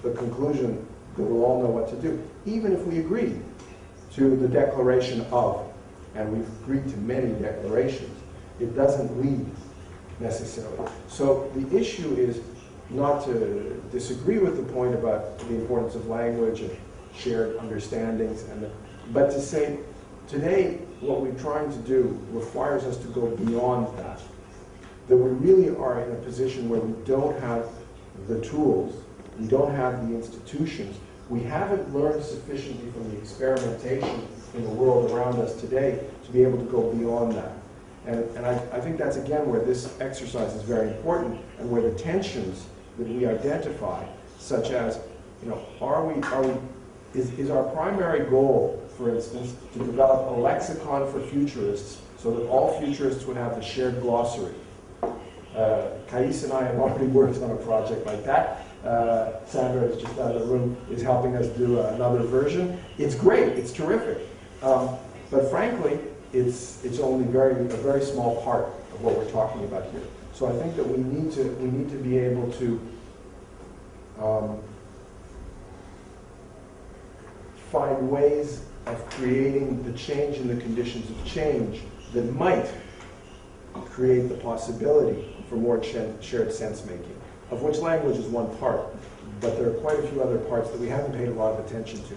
the conclusion that we'll all know what to do, even if we agree to the declaration of, and we've agreed to many declarations, it doesn't lead necessarily. So the issue is not to disagree with the point about the importance of language and shared understandings, but to say today what we're trying to do requires us to go beyond that. That we really are in a position where we don't have the tools, we don't have the institutions, we haven't learned sufficiently from the experimentation in the world around us today to be able to go beyond that. And I think that's again where this exercise is very important, and where the tensions that we identify, such as, you know, is our primary goal, for instance, to develop a lexicon for futurists so that all futurists would have the shared glossary. Kais and I have already worked on a project like that. Sandra is just out of the room, is helping us do another version. It's great, it's terrific. But frankly, it's only a very small part of what we're talking about here. So I think that we need to be able to find ways of creating the change in the conditions of change that might create the possibility for more shared sense-making, of which language is one part, but there are quite a few other parts that we haven't paid a lot of attention to.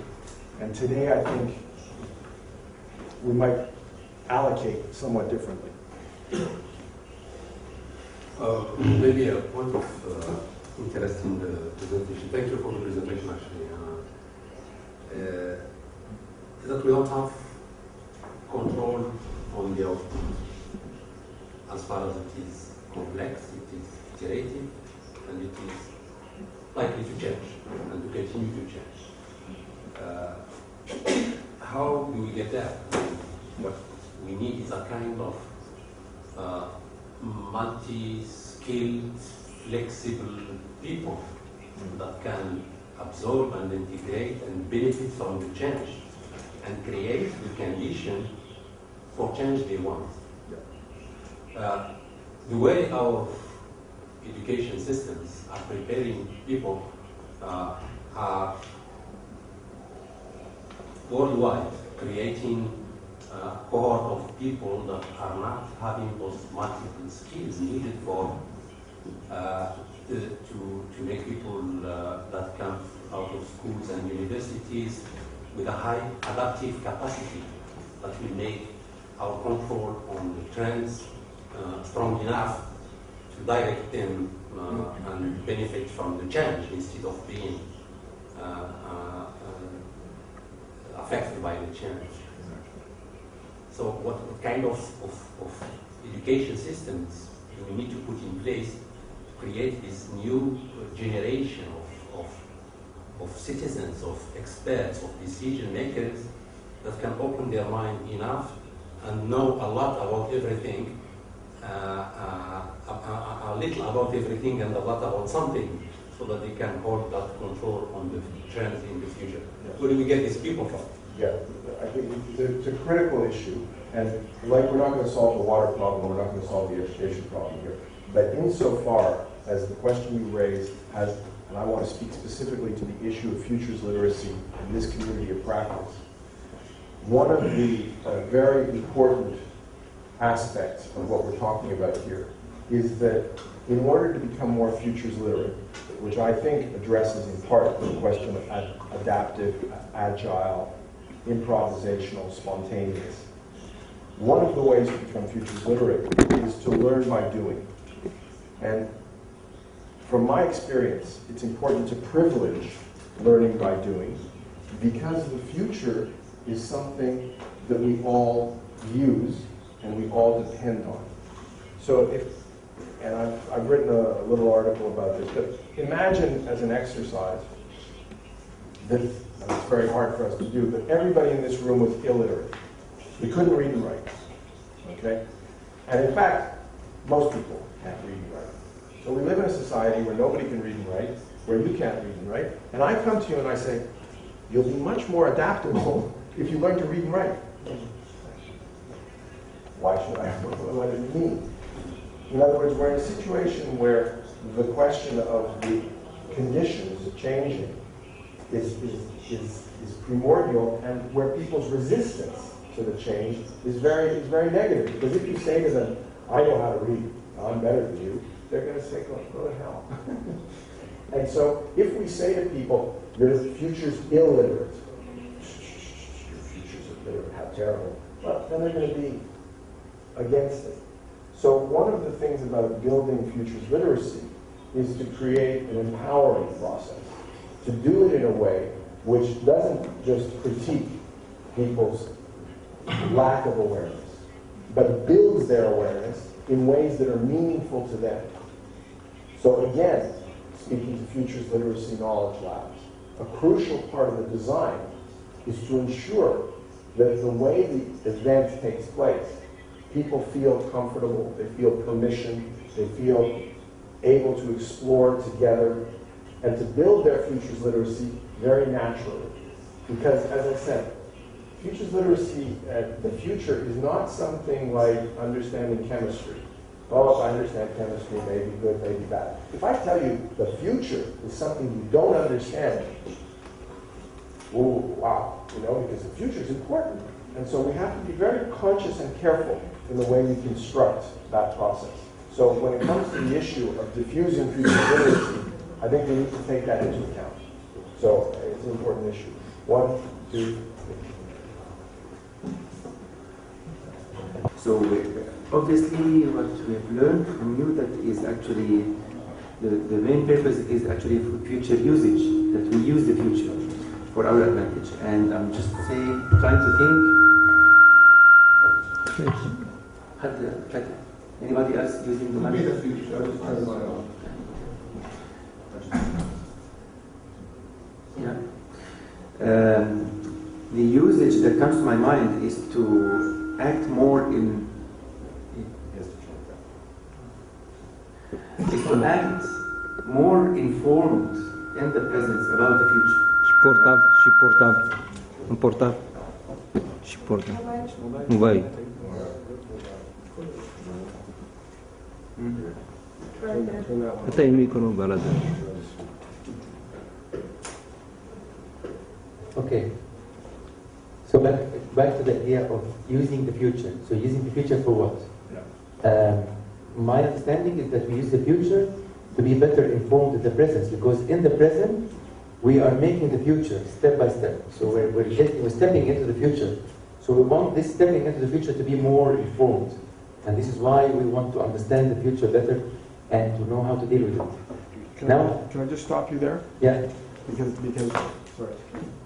And today I think we might allocate somewhat differently. Maybe a point of interest in the presentation. Thank you for the presentation, actually. That we don't have control on the output. As far as it is complex, it is iterative, and it is likely to change and to continue to change. How do we get there? What we need is a kind of multi-skilled, flexible people that can absorb and integrate and benefit from the change and create the condition for change they want. The way our education systems are preparing people are worldwide, creating a cohort of people that are not having those multiple skills needed for to make people that come out of schools and universities with a high adaptive capacity that will make our control on the trends strong enough to direct them and benefit from the change instead of being affected by the change. So what kind of education systems do we need to put in place to create this new generation of citizens, of experts, of decision makers that can open their mind enough and know a lot about everything, a little about everything and a lot about something, so that they can hold that control on the trends in the future. Yeah. Where do we get these people from? Yeah, I think it's a critical issue, and like we're not going to solve the water problem, we're not going to solve the education problem here, but insofar as the question you raised has, and I want to speak specifically to the issue of futures literacy in this community of practice, one of the very important aspects of what we're talking about here is that in order to become more futures literate, which I think addresses in part the question of adaptive, agile, improvisational, spontaneous, one of the ways to become futures literate is to learn by doing. And from my experience, it's important to privilege learning by doing, because the future is something that we all use and we all depend on. So and I've written a little article about this, but imagine as an exercise that, and it's very hard for us to do, but everybody in this room was illiterate. We couldn't read and write, okay? And in fact, most people can't read and write. So we live in a society where nobody can read and write, where you can't read and write, and I come to you and I say, you'll be much more adaptable if you learn to read and write. Why should I? What does it mean? In other words, we're in a situation where the question of the conditions changing is primordial, and where people's resistance to the change is very negative. Because if you say to them, I know how to read, I'm better than you, they're going to say, go to hell. And so if we say to people, your future's illiterate, your future's illiterate, how terrible, well, then they're going to be against it. So one of the things about building futures literacy is to create an empowering process, to do it in a way which doesn't just critique people's lack of awareness, but builds their awareness in ways that are meaningful to them. So again, speaking to Futures Literacy Knowledge Labs, a crucial part of the design is to ensure that the way the event takes place, people feel comfortable, they feel permission, they feel able to explore together and to build their futures literacy very naturally. Because, as I said, futures literacy, the future is not something like understanding chemistry. Oh, if I understand chemistry, maybe good, maybe bad. If I tell you the future is something you don't understand, ooh, wow, because the future is important. And so we have to be very conscious and careful in the way we construct that process. So when it comes to the issue of diffusing future literacy, I think we need to take that into account. So it's an important issue. 1, 2, 3. So obviously what we have learned from you that is actually, the main purpose is actually for future usage, that we use the future for our advantage. And I'm just trying to think, anybody else using the money? The future, I just turned mine on. Yeah. The usage that comes to my mind is to act more in, is to act more informed in the present about the future. Și portav. Mobile. Até e mică nu balada. Okay. So back to the idea of using the future. So using the future for what? My understanding is that we use the future to be better informed in the present, because in the present we are making the future step by step. So we're stepping into the future. So we want this stepping into the future to be more informed. And this is why we want to understand the future better and to know how to deal with it. Can I just stop you there? Yeah. Because sorry.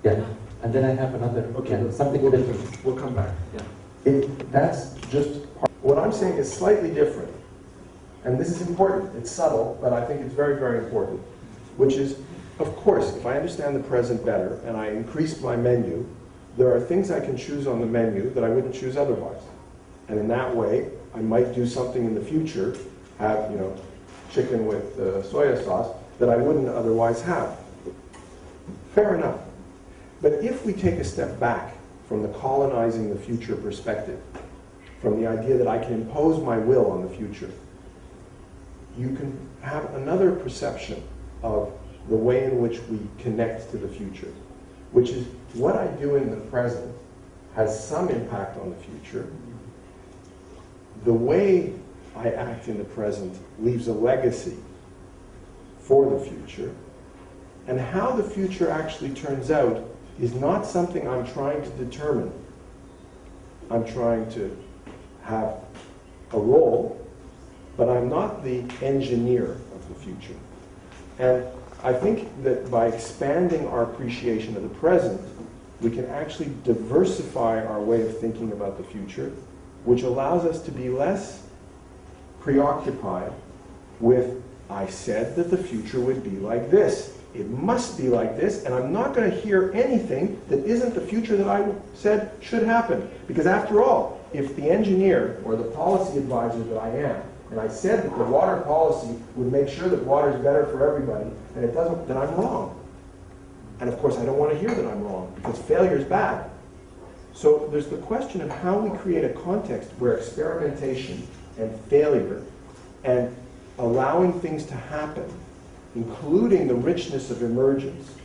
Yeah. And then I have another, something different. We'll come back. Yeah. That's just what I'm saying is slightly different. And this is important. It's subtle, but I think it's very, very important. Which is, of course, if I understand the present better and I increase my menu, there are things I can choose on the menu that I wouldn't choose otherwise. And in that way, I might do something in the future, have, chicken with soya sauce, that I wouldn't otherwise have. Fair enough. But if we take a step back from the colonizing the future perspective, from the idea that I can impose my will on the future, you can have another perception of the way in which we connect to the future, which is what I do in the present has some impact on the future. The way I act in the present leaves a legacy for the future, and how the future actually turns out is not something I'm trying to determine. I'm trying to have a role, but I'm not the engineer of the future. And I think that by expanding our appreciation of the present, we can actually diversify our way of thinking about the future, which allows us to be less preoccupied with, I said that the future would be like this. It must be like this, and I'm not going to hear anything that isn't the future that I said should happen. Because after all, if the engineer or the policy advisor that I am, and I said that the water policy would make sure that water is better for everybody, and it doesn't, then I'm wrong. And of course, I don't want to hear that I'm wrong, because failure is bad. So there's the question of how we create a context where experimentation and failure and allowing things to happen including the richness of emergence,